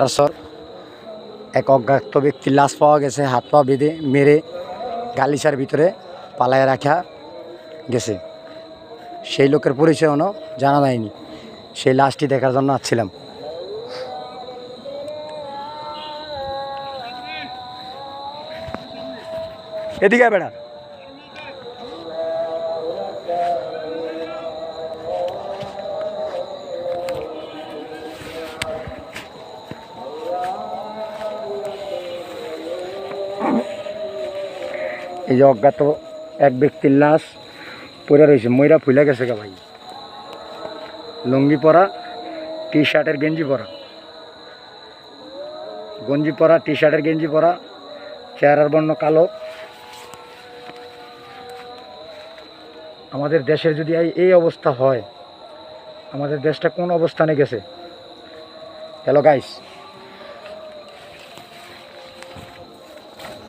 তারপর এক অজ্ঞাত ব্যক্তির লাশ পাওয়া গেছে, হাত পা বেঁধে মেরে গালিচার ভিতরে পালায় রাখা গেছে। সেই লোকের পরিচয়ও জানা যায়নি। সেই লাশটি দেখার জন্য আসছিলাম। এদিকে বেড়া এই যে অজ্ঞাত এক ব্যক্তির লাশ পড়ে রয়েছে, ময়রা ফুলে গেছে গা ভাই। লুঙ্গি পরা, টি শার্টের গেঞ্জি পরা, টি শার্টের গেঞ্জি পরা, চেহারার বর্ণ কালো। আমাদের দেশের যদি এই অবস্থা হয়, আমাদের দেশটা কোন অবস্থানে গেছে। Hello guys.